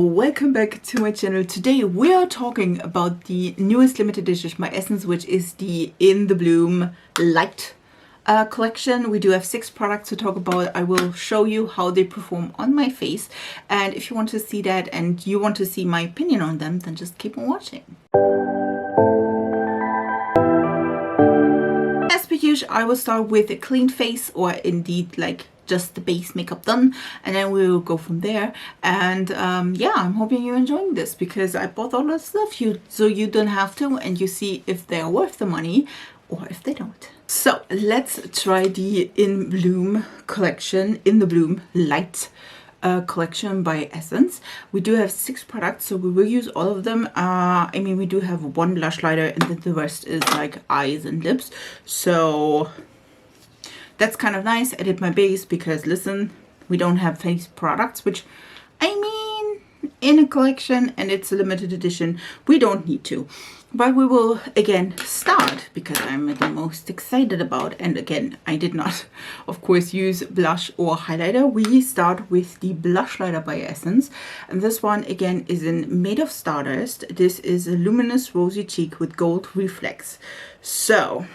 Welcome back to my channel. Today we are talking about the newest limited edition by Essence, which is the In the Bloom Light collection. We do have 6 products to talk about. I will show you how they perform on my face, and if you want to see that and you want to see my opinion on them, then just keep on watching. As per usual, I will start with a clean face, or indeed like just the base makeup done, and then we will go from there. And yeah, I'm hoping you're enjoying this because I bought all this stuff so you don't have to, and you see if they're worth the money or if they don't. So let's try the In Bloom collection, In the Bloom Light collection by Essence. We do have 6 products, so we will use all of them. I mean, we do have 1 blush lighter, and then the rest is like eyes and lips, so that's kind of nice. I did my base because, listen, we don't have face products, which, I mean, in a collection and it's a limited edition, we don't need to. But we will again start because I'm the most excited about. And again, I did not, of course, use blush or highlighter. We start with the blush lighter by Essence. And this one again is in Made of Stardust. This is a luminous rosy cheek with gold reflex. So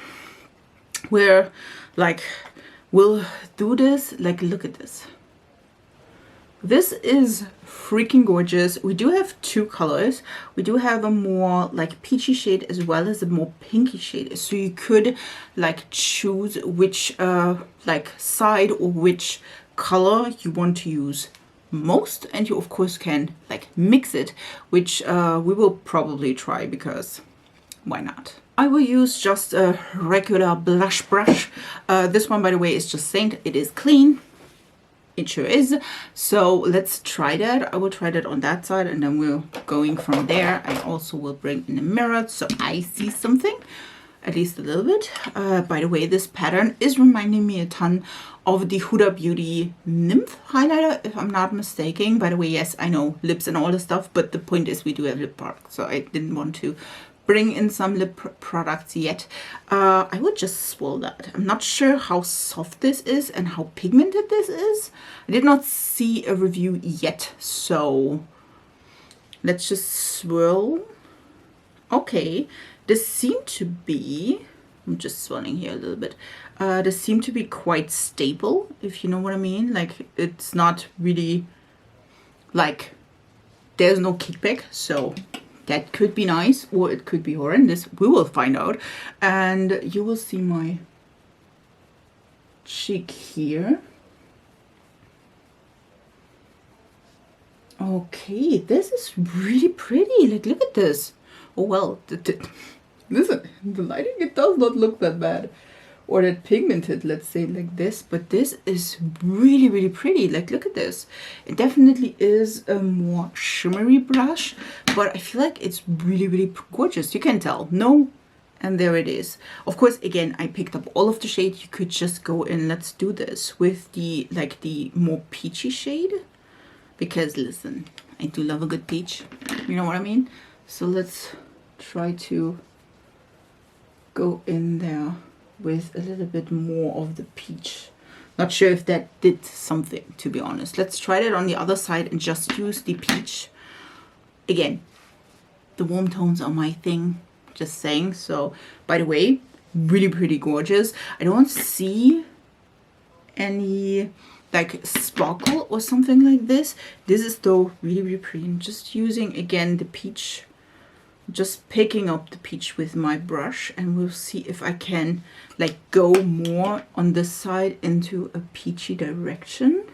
we're like, we'll do this, like, look at this. This is freaking gorgeous. We do have 2 colors. We do have a more like peachy shade as well as a more pinky shade. So you could like choose which like side or which color you want to use most. And you of course can like mix it, which we will probably try because why not? I will use just a regular blush brush. This one, by the way, is just Saint. It is clean. It sure is. So let's try that. I will try that on that side, and then we're going from there. I also will bring in a mirror so I see something, at least a little bit. By the way, this pattern is reminding me a ton of the Huda Beauty Nymph highlighter, if I'm not mistaken. By the way, yes, I know lips and all the stuff, but the point is we do have lip products, so I didn't want to bring in some lip products yet. I would just swirl that. I'm not sure how soft this is and how pigmented this is. I did not see a review yet, so let's just swirl. Okay, this seemed to be, I'm just swirling here a little bit. This seemed to be quite stable, if you know what I mean. Like, it's not really like, there's no kickback, so that could be nice, or it could be horrendous. We will find out. And you will see my cheek here. Okay, this is really pretty. Like, look at this. Oh, well, listen, the lighting, it does not look that bad. Or that pigmented, let's say, like this. But this is really, really pretty. Like, look at this. It definitely is a more shimmery blush, but I feel like it's really, really gorgeous. You can tell. No, and there it is. Of course, again, I picked up all of the shade. You could just go in, let's do this with the, like, the more peachy shade. Because, listen, I do love a good peach. You know what I mean? So let's try to go in there with a little bit more of the peach. Not sure if that did something, to be honest. Let's try that on the other side and just use the peach. Again, the warm tones are my thing, just saying. So, by the way, really pretty gorgeous. I don't see any like sparkle or something like this. This is though really, really pretty. I'm just using, again, the peach. Just picking up the peach with my brush, and we'll see if I can like go more on this side into a peachy direction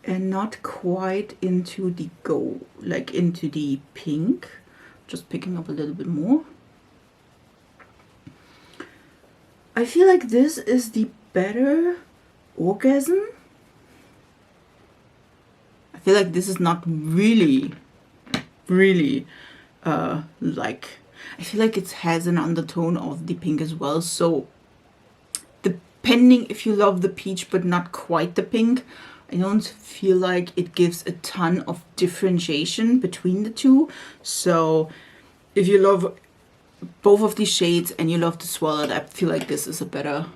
and not quite into the gold, like into the pink. Just picking up a little bit more. I feel like this is the better orgasm. I feel like this is not really like, I feel like it has an undertone of the pink as well. So depending if you love the peach but not quite the pink, I don't feel like it gives a ton of differentiation between the two. So if you love both of these shades and you love to swirl it, I feel like this is a better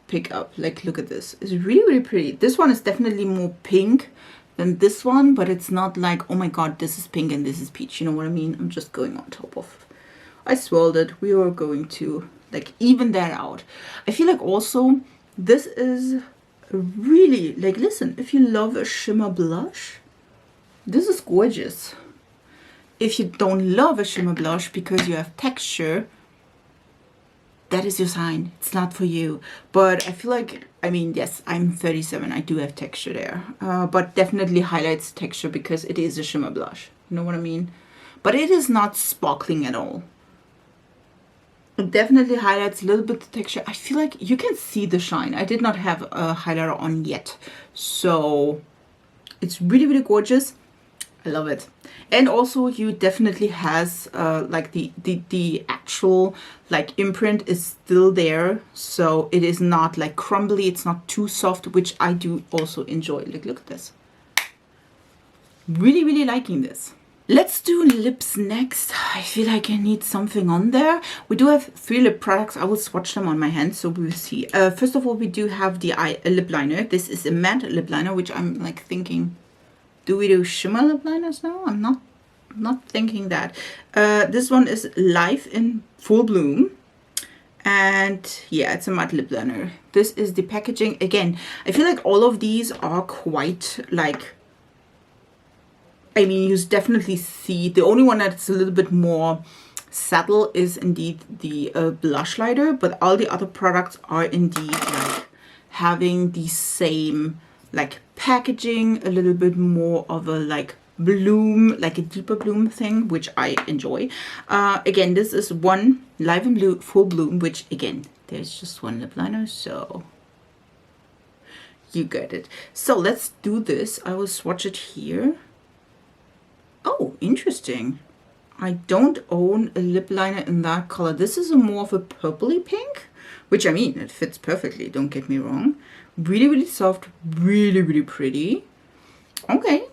pick up. Like, look at this. It's really, really pretty. This one is definitely more pink than this one, but it's not like, oh my god, this is pink and this is peach. You know what I mean? I'm just going on top of. I swirled it. We are going to like even that out. I feel like also this is really like, listen, if you love a shimmer blush, this is gorgeous. If you don't love a shimmer blush because you have texture, that is your sign. It's not for you. But I feel like, I mean, yes, I'm 37. I do have texture there. But definitely highlights texture because it is a shimmer blush. You know what I mean? But it is not sparkling at all. It definitely highlights a little bit the texture. I feel like you can see the shine. I did not have a highlighter on yet. So it's really, really gorgeous. I love it. And also you definitely has like the actual like imprint is still there, so it is not like crumbly, it's not too soft, which I do also enjoy. Like, look at this. Really, really liking this. Let's do lips next. I feel like I need something on there. We do have 3 lip products. I will swatch them on my hand so we will see. First of all, we do have the lip liner. This is a matte lip liner, which I'm like thinking, do we do shimmer lip liners now? I'm not thinking that. This one is Life in Full Bloom. And yeah, it's a matte lip liner. This is the packaging. Again, I feel like all of these are quite like, I mean, you definitely see, the only one that's a little bit more subtle is indeed the blush lighter, but all the other products are indeed like having the same like packaging, a little bit more of a like bloom, like a deeper bloom thing, which I enjoy. Again, this is one Live in Blue Full Bloom, which again, there's just one lip liner, so you get it. So let's do this. I will swatch it here. Oh, interesting. I don't own a lip liner in that color. This is a more of a purpley pink, which I mean, it fits perfectly, don't get me wrong. Really, really soft, really, really pretty. Okay.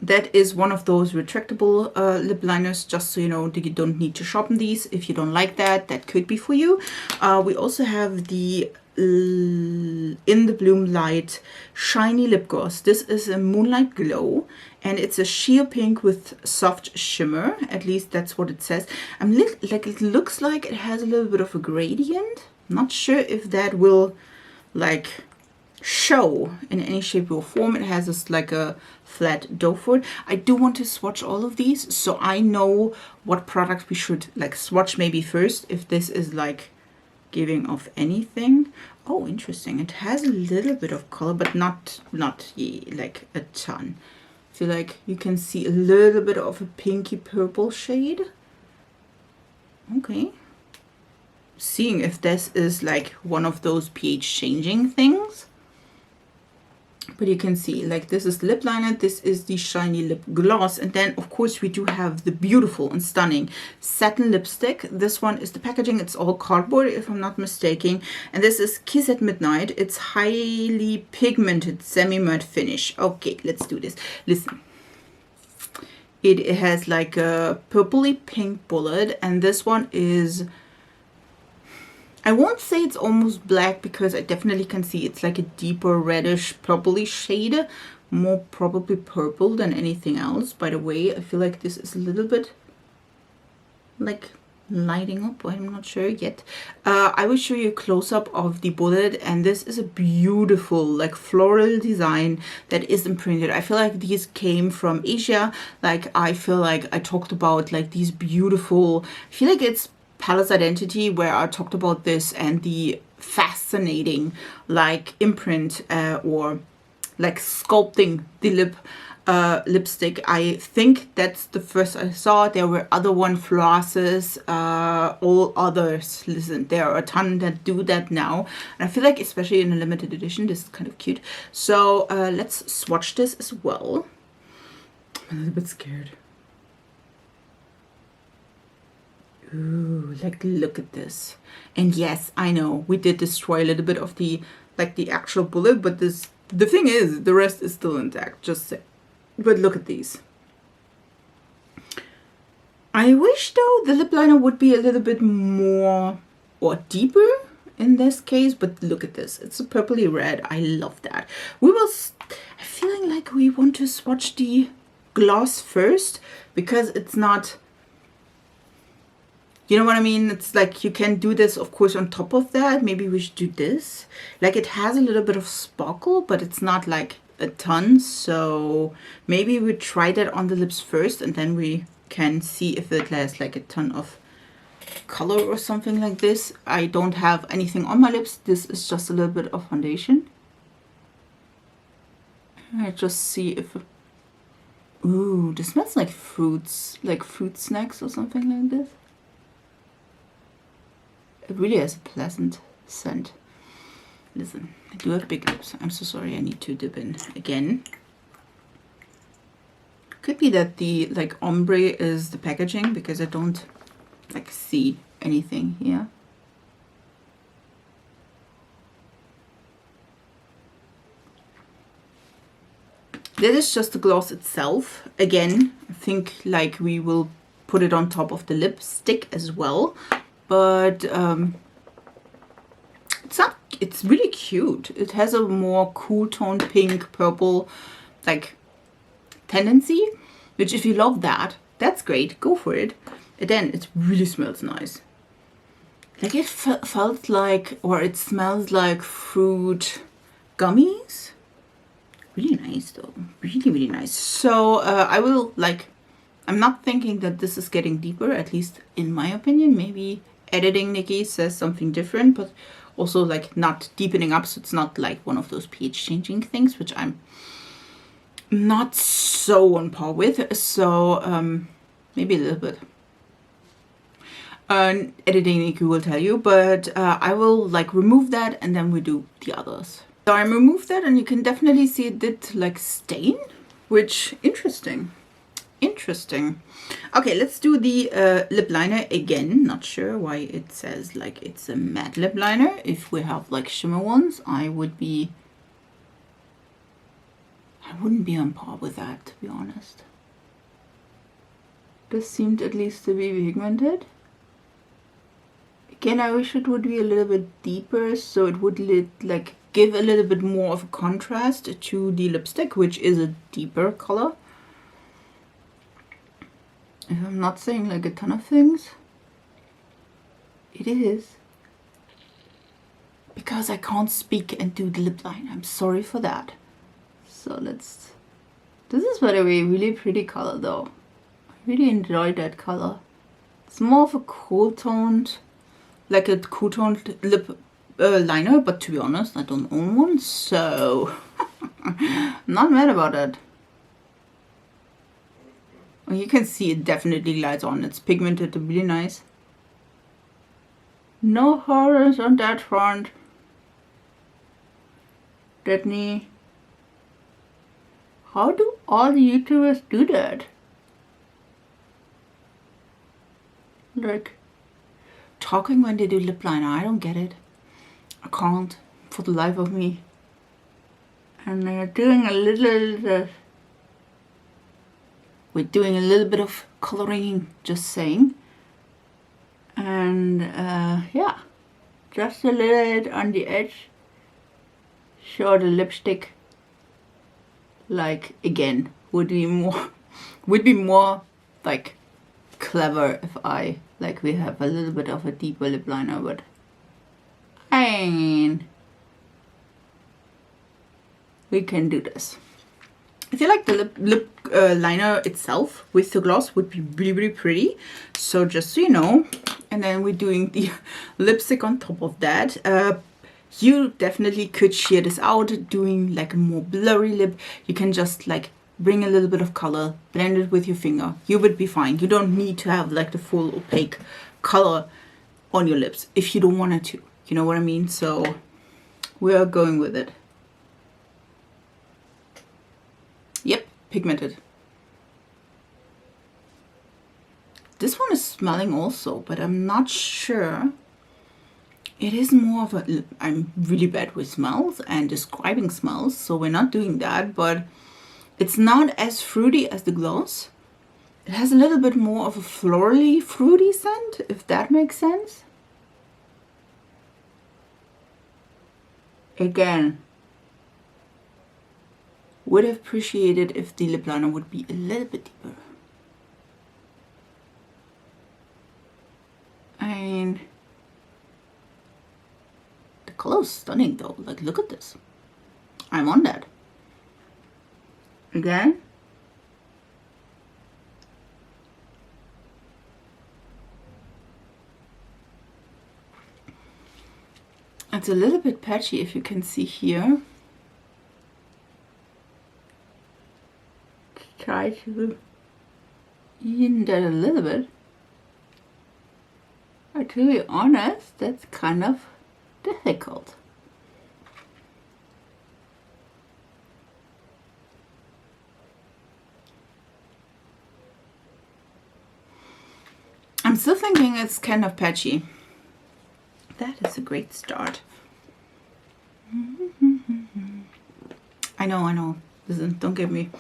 That is one of those retractable lip liners, just so you know that you don't need to sharpen these. If you don't like that, that could be for you. We also have the In the Bloom Light Shiny Lip Gloss. This is a Moonlight Glow, and it's a sheer pink with soft shimmer. At least that's what it says. Like, it looks like it has a little bit of a gradient. Not sure if that will like show in any shape or form. It has this like a flat doe foot. I do want to swatch all of these, so I know what product we should like swatch maybe first, if this is like giving off anything. Oh, interesting. It has a little bit of color, but not like a ton. I feel like you can see a little bit of a pinky purple shade. Okay. Seeing if this is like one of those pH changing things. But you can see, like, this is the lip liner, this is the shiny lip gloss, and then of course we do have the beautiful and stunning satin lipstick. This one is the packaging, it's all cardboard if I'm not mistaken, and this is Kiss at Midnight. It's highly pigmented semi-matte finish. Okay, let's do this. Listen, it has like a purpley pink bullet, and this one is, I won't say it's almost black because I definitely can see it's like a deeper reddish purpley shade, more probably purple than anything else. By the way, I feel like this is a little bit like lighting up. I'm not sure yet. I will show you a close-up of the bullet, and this is a beautiful like floral design that is imprinted. I feel like these came from Asia. Like, I feel like I talked about like these beautiful, I feel like it's Palace Identity where I talked about this, and the fascinating like imprint or like sculpting the lipstick. I think that's the first I saw. There were other one flosses, all others. Listen, there are a ton that do that now, and I feel like especially in a limited edition this is kind of cute. So let's swatch this as well. I'm a little bit scared. Ooh, like, look at this. And yes, I know we did destroy a little bit of the like the actual bullet, but this, the thing is, the rest is still intact, just say. But look at these. I wish though the lip liner would be a little bit more or deeper in this case, but look at this. It's a purpley red. I love that. We will, I feel feeling like we want to swatch the gloss first, because it's not, you know what I mean? It's like you can do this, of course, on top of that. Maybe we should do this. Like, it has a little bit of sparkle, but it's not like a ton. So maybe we try that on the lips first, and then we can see if it has like a ton of color or something like this. I don't have anything on my lips. This is just a little bit of foundation. I just see if... Ooh, this smells like fruits, like fruit snacks or something like this. It really has a pleasant scent. Listen, I do have big lips. I'm so sorry, I need to dip in again. Could be that the like ombre is the packaging, because I don't like see anything here. This is just the gloss itself. Again, I think like we will put it on top of the lipstick as well. But it's really cute. It has a more cool toned pink, purple, like tendency, which if you love that, that's great. Go for it. Again, it really smells nice. Like it felt like, or it smells like fruit gummies. Really nice though. Really, really nice. So I will like, I'm not thinking that this is getting deeper, at least in my opinion. Maybe editing Nikki says something different, but also like not deepening up, so it's not like one of those pH changing things, which I'm not so on par with. So maybe a little bit. Editing Nikki will tell you, but I will like remove that and then we do the others. So I removed that, and you can definitely see it did like stain, which interesting. Interesting. Okay, let's do the lip liner again. Not sure why it says like it's a matte lip liner. If we have like shimmer ones, I wouldn't be on par with that, to be honest. This seemed at least to be pigmented. Again, I wish it would be a little bit deeper, so it would like give a little bit more of a contrast to the lipstick, which is a deeper color. If I'm not saying like a ton of things, it is. Because I can't speak and do the lip line. I'm sorry for that. So let's... This is, by the way, really pretty color though. I really enjoyed that color. It's more of a cool toned, like a cool toned lip liner, but to be honest, I don't own one, so I'm not mad about it. Well, you can see it definitely glides on. It's pigmented, really nice. No horrors on that front. Brittany. How do all the YouTubers do that? Like, talking when they do lip liner, I don't get it. I can't, for the life of me. And they're doing a little... we're doing a little bit of coloring, just saying. And yeah, just a little bit on the edge. Show the lipstick. Like, again, would be more like clever if I like we have a little bit of a deeper lip liner, but I mean, we can do this. I feel like the lip liner itself with the gloss would be really, really pretty. So just so you know, and then we're doing the lipstick on top of that. You definitely could sheer this out, doing like a more blurry lip. You can just like bring a little bit of color, blend it with your finger. You would be fine. You don't need to have like the full opaque color on your lips if you don't want it to. You know what I mean? So we are going with it. Yep, pigmented. This one is smelling also, but I'm not sure. It is more of a... I'm really bad with smells and describing smells, so we're not doing that, but it's not as fruity as the gloss. It has a little bit more of a florally fruity scent, if that makes sense. Again, would have appreciated if the lip liner would be a little bit deeper. I mean, the color is stunning though. Like, look at this. I'm on that. Again. It's a little bit patchy, if you can see here. Try to even that a little bit. But to be honest, that's kind of difficult. I'm still thinking it's kind of patchy. That is a great start. I know. Listen, don't give me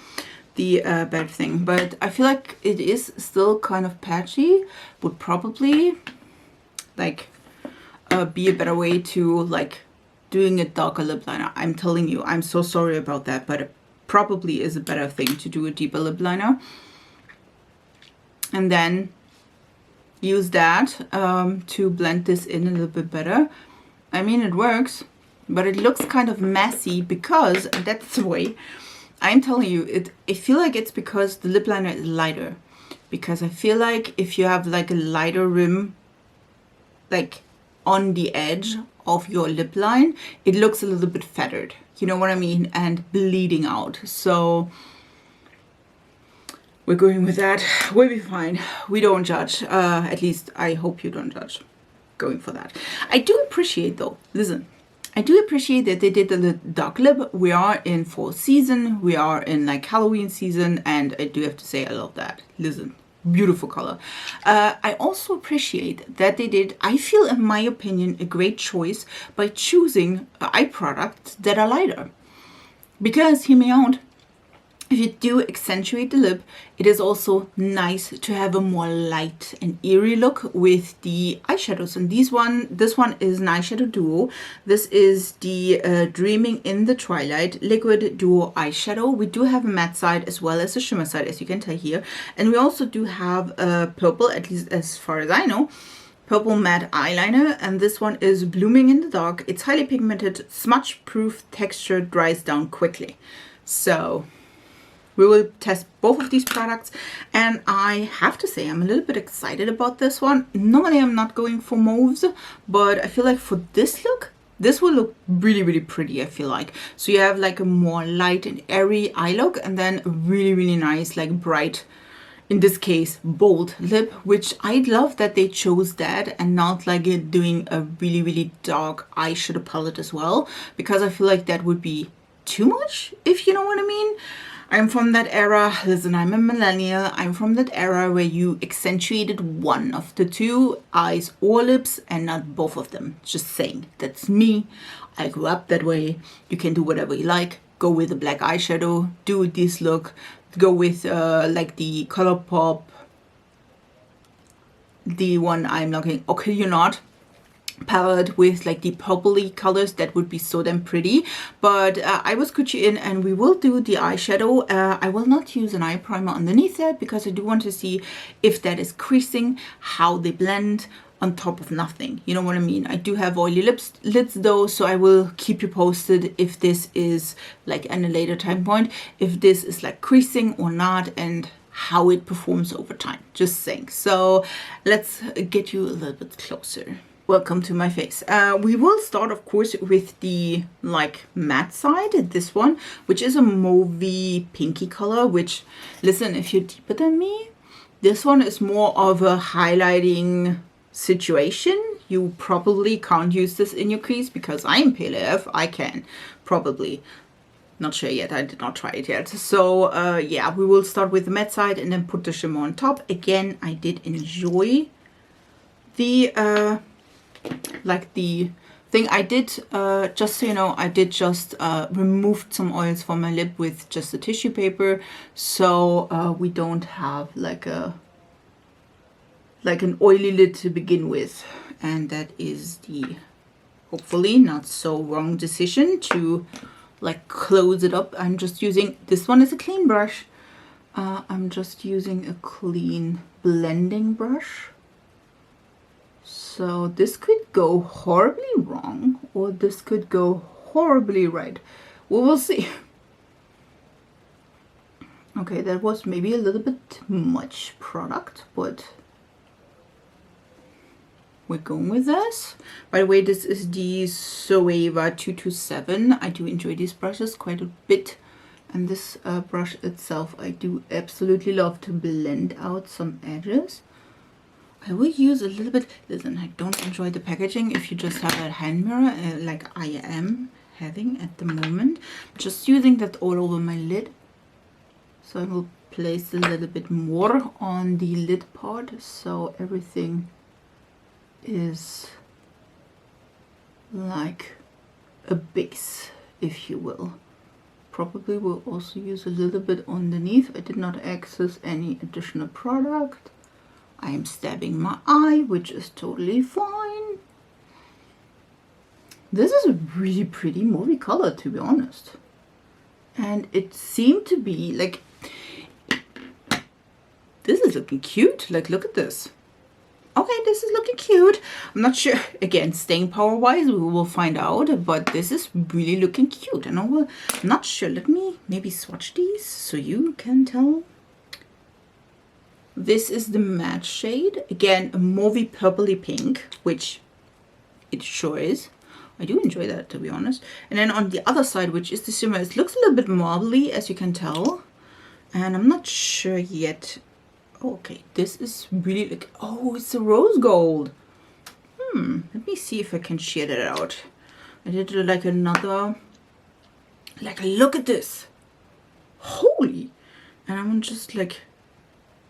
the bad thing, but I feel like it is still kind of patchy. Would probably like be a better way to like doing a darker lip liner. I'm telling you, I'm so sorry about that, but it probably is a better thing to do a deeper lip liner. And then use that to blend this in a little bit better. I mean, it works, but it looks kind of messy because that's the way. I'm telling you, I feel like it's because the lip liner is lighter. Because I feel like if you have like a lighter rim, like on the edge of your lip line, it looks a little bit feathered. You know what I mean? And bleeding out. So we're going with that. We'll be fine. We don't judge. At least I hope you don't judge. Going for that. I do appreciate though. Listen, I do appreciate that they did the dark lip. We are in fall season. We are in like Halloween season, and I do have to say I love that. Listen, beautiful color. I also appreciate that they did, I feel in my opinion, a great choice by choosing eye products that are lighter. Because hear me out. If you do accentuate the lip, it is also nice to have a more light and eerie look with the eyeshadows. And this one is an eyeshadow duo. This is the Dreaming in the Twilight Liquid Duo Eyeshadow. We do have a matte side as well as a shimmer side, as you can tell here. And we also do have a purple, at least as far as I know, purple matte eyeliner. And this one is Blooming in the Dark. It's highly pigmented, smudge-proof texture, dries down quickly. So we will test both of these products, and I have to say I'm a little bit excited about this one. Normally I'm not going for mauves, but I feel like for this look, this will look really, really pretty, I feel like. So you have like a more light and airy eye look, and then a really, really nice, like bright, in this case, bold lip, which I love that they chose that and not like doing a really, really dark eyeshadow palette as well, because I feel like that would be too much, if you know what I mean. I'm from that era, listen, I'm a millennial, I'm from that era where you accentuated one of the two, eyes or lips, and not both of them. Just saying, that's me. I grew up that way. You can do whatever you like. Go with a black eyeshadow, do this look, go with like the ColourPop, the one I'm looking, okay, you're not. Palette with like the purpley colors, that would be so damn pretty. But I will scoot you in and we will do the eyeshadow. I will not use an eye primer underneath that because I do want to see if that is creasing, how they blend on top of nothing. You know what I mean? I do have oily lids though, so I will keep you posted if this is like at a later time point, if this is like creasing or not, and how it performs over time. Just saying. So let's get you a little bit closer. Welcome to my face. We will start, of course, with the like matte side, this one, which is a mauvey pinky color, which, listen, if you're deeper than me, this one is more of a highlighting situation. You probably can't use this in your crease because I'm pale AF. I can probably. Not sure yet. I did not try it yet. So yeah, we will start with the matte side and then put the shimmer on top. Again, I did enjoy the like the thing I did, just so you know, I did just removed some oils from my lip with just a tissue paper, so we don't have like an oily lid to begin with. And that is the hopefully not so wrong decision to like close it up. I'm just using, this one is a clean brush. I'm just using a clean blending brush. So this could go horribly wrong, or this could go horribly right. We will see. Okay, that was maybe a little bit much product, but we're going with this. By the way, this is the SOCIA 227. I do enjoy these brushes quite a bit. And this brush itself, I do absolutely love to blend out some edges. I will use a little bit, listen, I don't enjoy the packaging if you just have a hand mirror like I am having at the moment. Just using that all over my lid. So I will place a little bit more on the lid part so everything is like a base, if you will. Probably will also use a little bit underneath. I did not access any additional product. I am stabbing my eye, which is totally fine. This is a really pretty movie color, to be honest. And it seemed to be like, this is looking cute. Like, look at this. Okay, this is looking cute. I'm not sure, again, staying power wise, we will find out, but this is really looking cute. And I'm not sure, let me maybe swatch these so you can tell. This is the matte shade. Again, a mauvey purpley pink, which it sure is. I do enjoy that, to be honest. And then on the other side, which is the shimmer, it looks a little bit marbly, as you can tell. And I'm not sure yet. Oh, okay, this is really like, oh, it's a rose gold. Let me see if I can share that out. I did like another, like, look at this. Holy. And I'm just like,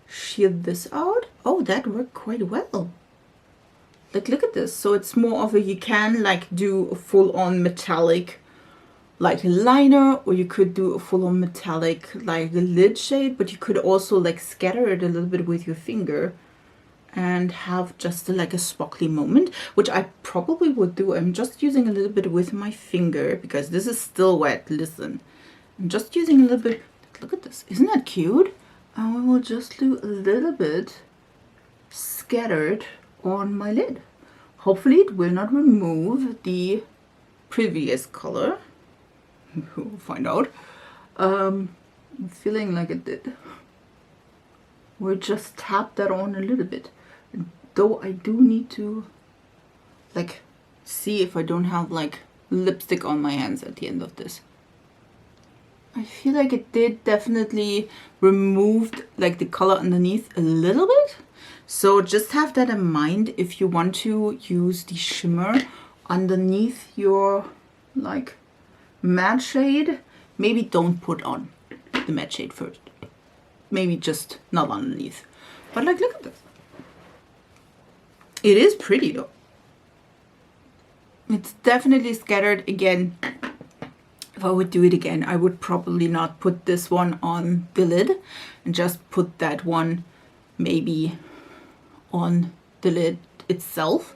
shear this out. Oh, that worked quite well. Like, look at this. So it's more of a, you can like do a full-on metallic like liner, or you could do a full-on metallic like the lid shade, but you could also like scatter it a little bit with your finger and have just like a sparkly moment, which I probably would do. I'm just using a little bit with my finger because this is still wet. Listen, I'm just using a little bit. Look at this, isn't that cute? And we will just do a little bit scattered on my lid. Hopefully it will not remove the previous color. We'll find out. I'm feeling like it did. We'll just tap that on a little bit. Though I do need to like see if I don't have like lipstick on my hands at the end of this. I feel like it did definitely removed like the color underneath a little bit. So just have that in mind if you want to use the shimmer underneath your like matte shade. Maybe don't put on the matte shade first. Maybe just not underneath. But like, look at this. It is pretty though. It's definitely scattered. Again, if I would do it again, I would probably not put this one on the lid and just put that one maybe on the lid itself.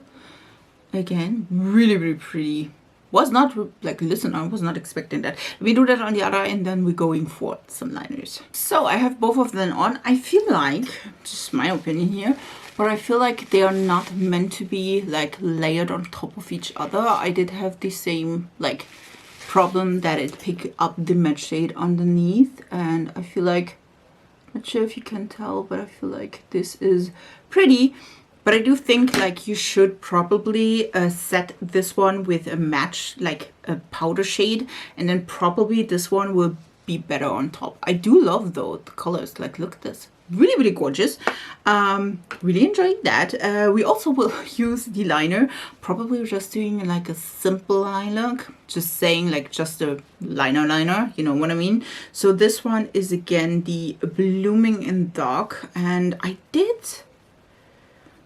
Again, really, really pretty. Was not like, listen, I was not expecting that. We do that on the other and then we're going for some liners. So I have both of them on. I feel like, just my opinion here, but I feel like they are not meant to be like layered on top of each other. I did have the same like problem that it picked up the matte shade underneath, and I feel like, not sure if you can tell, but I feel like this is pretty. But I do think like you should probably set this one with a match, like a powder shade, and then probably this one will be better on top. I do love though the colors. Like, look at this, really, really gorgeous. Really enjoying that. We also will use the liner. Probably just doing like a simple eye look, just saying like just a liner, you know what I mean? So this one is again the Blooming in Dark, and I did.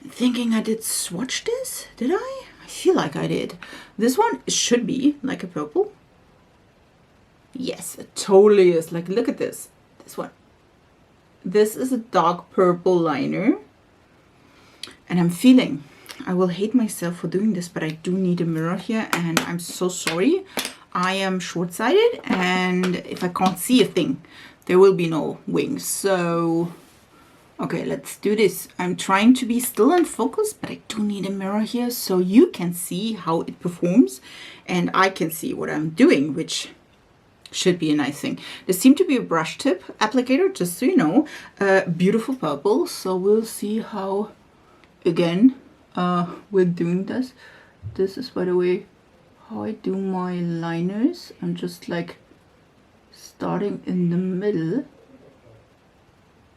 Thinking I did swatch this, did I? I feel like I did. This one should be like a purple. Yes, it totally is. Like, look at this. This one. This is a dark purple liner. And I'm feeling, I will hate myself for doing this, but I do need a mirror here, and I'm so sorry. I am short-sighted, and if I can't see a thing, there will be no wings. So, okay, let's do this. I'm trying to be still and focused, but I do need a mirror here so you can see how it performs, and I can see what I'm doing, which should be a nice thing. There seemed to be a brush tip applicator, just so you know. Beautiful purple, so we'll see how, again, we're doing this. This is, by the way, how I do my liners. I'm just like starting in the middle,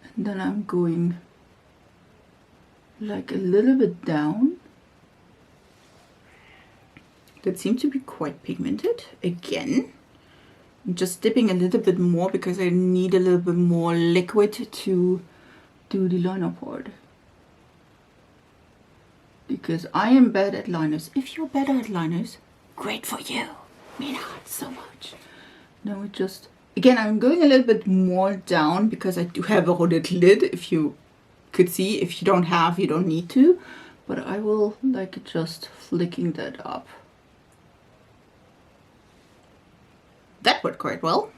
and then I'm going like a little bit down. That seems to be quite pigmented. Again, I'm just dipping a little bit more because I need a little bit more liquid to do the liner part. Because I am bad at liners. If you're better at liners, great for you. Me not so much. Now we just, again, I'm going a little bit more down because I do have a hooded lid. If you could see, if you don't have, you don't need to. But I will like just flicking that up. That worked quite well.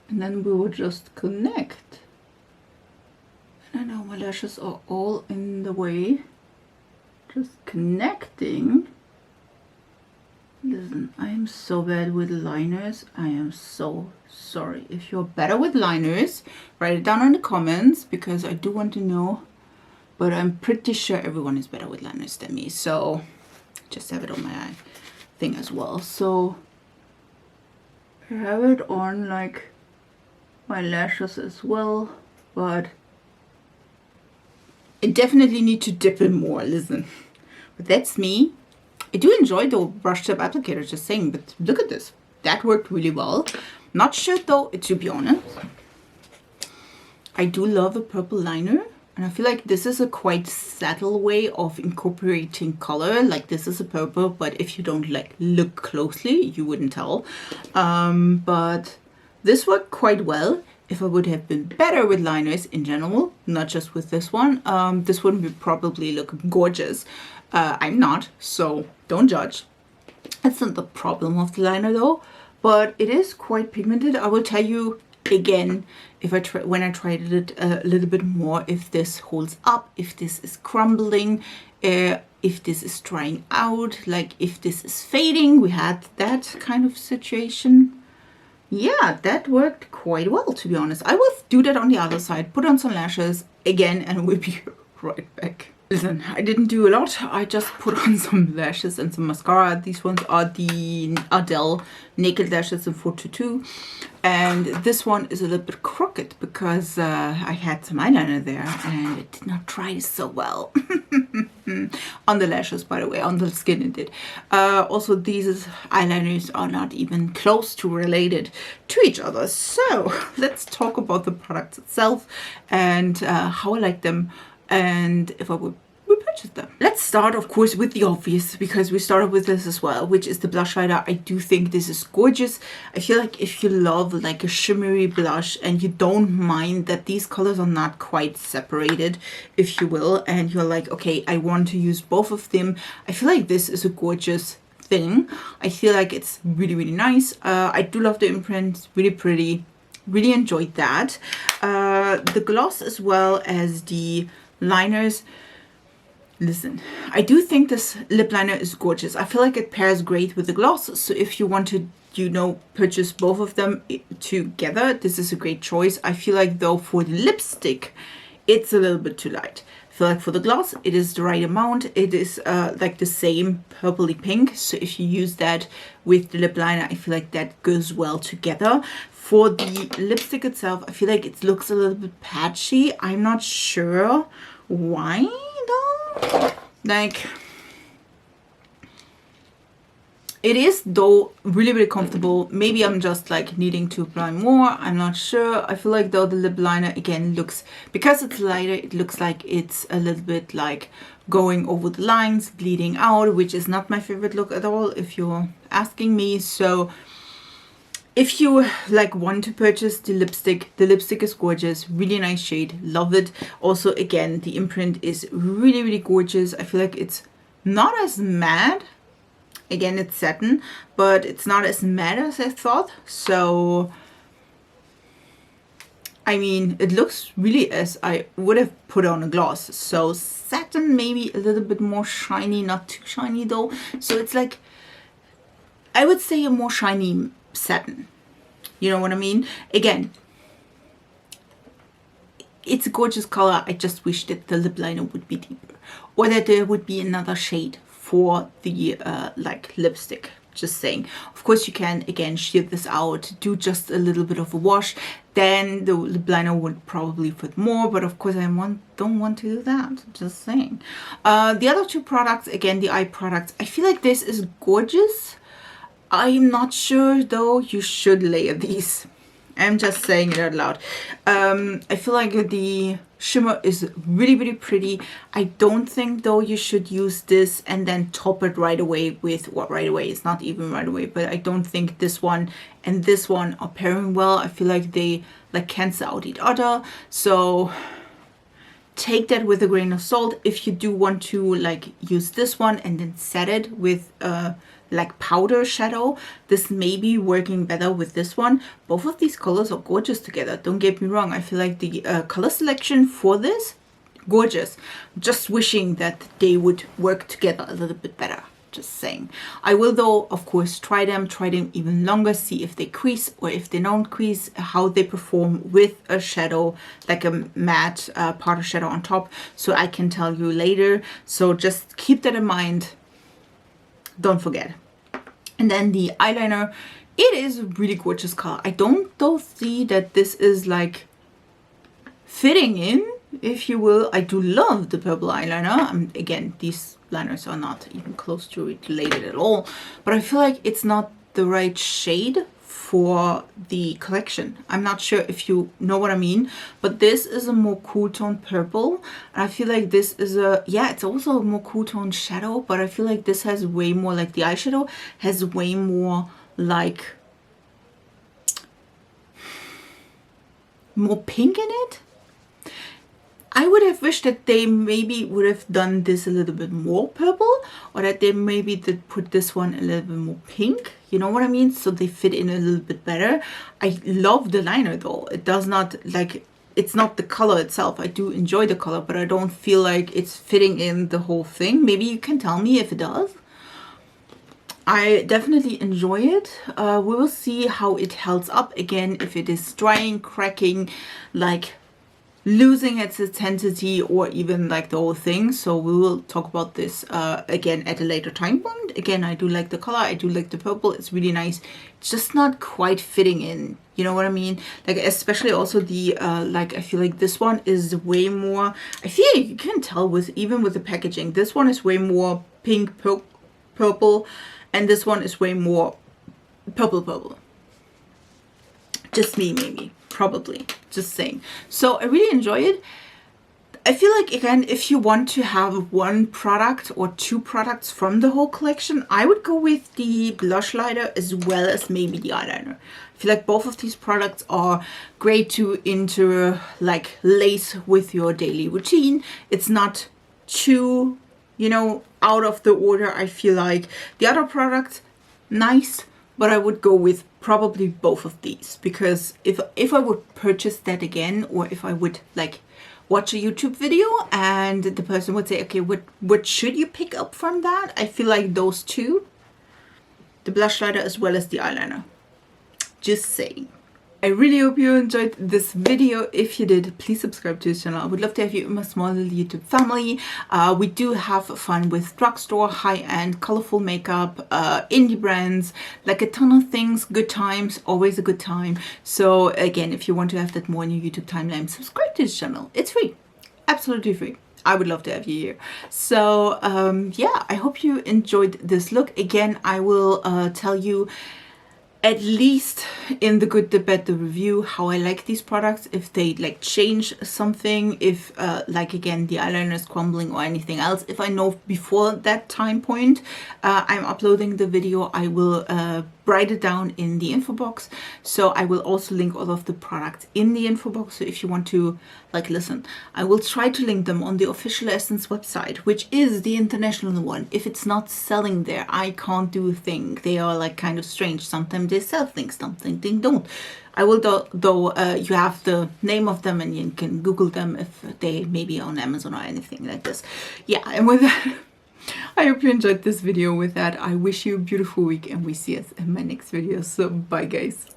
And then we will just connect. And I know my lashes are all in the way. Just connecting. Listen, I am so bad with liners. I am so sorry. If you're better with liners, write it down in the comments because I do want to know. But I'm pretty sure everyone is better with liners than me. So just have it on my thing as well. So I have it on like my lashes as well, but I definitely need to dip in more, listen. But that's me. I do enjoy the brush tip applicator, just saying, but look at this. That worked really well. Not sure though, to be honest. I do love a purple liner, and I feel like this is a quite subtle way of incorporating color. Like this is a purple, but if you don't like look closely, you wouldn't tell. But this worked quite well. If I would have been better with liners in general, not just with this one, this would probably look gorgeous. I'm not, so don't judge. That's not the problem of the liner though, but it is quite pigmented. I will tell you again if when I tried it a little bit more, if this holds up, if this is crumbling, if this is drying out, like if this is fading. We had that kind of situation. Yeah, that worked quite well, to be honest. I will do that on the other side, put on some lashes again, and we'll be right back. Listen, I didn't do a lot. I just put on some lashes and some mascara. These ones are the Adele Naked Lashes in 422. And this one is a little bit crooked because I had some eyeliner there and it did not dry so well. On the lashes, by the way, on the skin it did. Also, these eyeliners are not even close to related to each other. So let's talk about the product itself and how I like them and if I would repurchase them. Let's start, of course, with the obvious, because we started with this as well, which is the blush hider. I do think this is gorgeous. I feel like if you love like a shimmery blush and you don't mind that these colors are not quite separated, if you will, and you're like, okay, I want to use both of them, I feel like this is a gorgeous thing. I feel like it's really, really nice. I do love the imprint, really pretty. Really enjoyed that. The gloss as well as the liners. Listen, I do think this lip liner is gorgeous. I feel like it pairs great with the gloss. So if you want to, you know, purchase both of them together, this is a great choice. I feel like though for the lipstick, it's a little bit too light. I feel like for the gloss, it is the right amount. It is like the same purpley pink. So if you use that with the lip liner, I feel like that goes well together. For the lipstick itself, I feel like it looks a little bit patchy. I'm not sure why though. Like, it is though really, really comfortable. Maybe I'm just like needing to apply more. I'm not sure. I feel like though the lip liner again looks, because it's lighter, it looks like it's a little bit like going over the lines, bleeding out, which is not my favorite look at all if you're asking me. So if you like want to purchase the lipstick is gorgeous, really nice shade, love it. Also, again, the imprint is really, really gorgeous. I feel like it's not as matte Again, it's satin, but it's not as matte as I thought. So, I mean, it looks really as I would have put on a gloss. So satin, maybe a little bit more shiny, not too shiny though. So it's like, I would say a more shiny satin. You know what I mean? Again, it's a gorgeous color. I just wish that the lip liner would be deeper, or that there would be another shade for the like lipstick. Just saying. Of course, you can again shear this out, do just a little bit of a wash, then the lip liner would probably fit more. But of course, I don't want to do that. Just saying. The other two products, again, the eye products. I feel like this is gorgeous. I'm not sure though. You should layer these. I'm just saying it out loud. I feel like the shimmer is really, really pretty. I don't think though you should use this and then top it right away with what right away. It's not even right away, but I don't think this one and this one are pairing well. I feel like they like cancel out each other. So take that with a grain of salt. If you do want to like use this one and then set it with like powder shadow, this may be working better with this one. Both of these colors are gorgeous together, don't get me wrong. I feel like the color selection for this, gorgeous. Just wishing that they would work together a little bit better. Just saying. I will though, of course, try them even longer, see if they crease or if they don't crease, how they perform with a shadow, like a matte powder shadow on top, so I can tell you later. So just keep that in mind. Don't forget. And then the eyeliner, it is a really gorgeous color. I don't though see that this is like fitting in, if you will. I do love the purple eyeliner. Again, these liners are not even close to related at all, but I feel like it's not the right shade for the collection. I'm not sure if you know what I mean, but this is a more cool tone purple, and I feel like this is a, yeah, it's also a more cool tone shadow, but I feel like this has way more, like the eyeshadow has way more like more pink in it. I would have wished that they maybe would have done this a little bit more purple, or that they maybe did put this one a little bit more pink. You know what I mean? So they fit in a little bit better. I love the liner though. It does not, like, it's not the color itself. I do enjoy the color, but I don't feel like it's fitting in the whole thing. Maybe you can tell me if it does. I definitely enjoy it. We will see how it holds up again, if it is drying, cracking, like losing its intensity, or even like the whole thing. So we will talk about this again at a later time point. Again, I do like the color, I do like the purple, it's really nice. It's just not quite fitting in, you know what I mean? Like, especially also the like, I feel like this one is way more, I feel like you can tell with, even with the packaging, this one is way more pink purple, and this one is way more purple. Just me, maybe, probably, just saying. So I really enjoy it. I feel like, again, if you want to have one product or two products from the whole collection, I would go with the blush liner as well as maybe the eyeliner. I feel like both of these products are great to like lace with your daily routine. It's not too, you know, out of the order. I feel like the other products, nice, but I would go with probably both of these, because if I would purchase that again, or if I would like watch a YouTube video and the person would say, okay, what should you pick up from that? I feel like those two, the blush liner as well as the eyeliner. Just saying. I really hope you enjoyed this video. If you did, please subscribe to this channel. I would love to have you in my small little YouTube family. We do have fun with drugstore, high-end, colorful makeup, indie brands, like a ton of things, good times, always a good time. So again, if you want to have that more in your YouTube timeline, subscribe to this channel. It's free, absolutely free. I would love to have you here. So yeah, I hope you enjoyed this look. Again, I will tell you, at least in the good, the bad, the review, how I like these products, if they like change something, if like again the eyeliner is crumbling or anything else. If I know before that time point I'm uploading the video, I will write it down in the info box. So I will also link all of the products in the info box. So if you want to like, listen, I will try to link them on the official Essence website, which is the international one. If it's not selling there, I can't do a thing. They are like kind of strange. Sometimes they sell things, sometimes they don't. I will though you have the name of them, and you can Google them if they may be on Amazon or anything like this. Yeah, and with that, I hope you enjoyed this video. With that, I wish you a beautiful week, and we see us in my next video. So bye guys.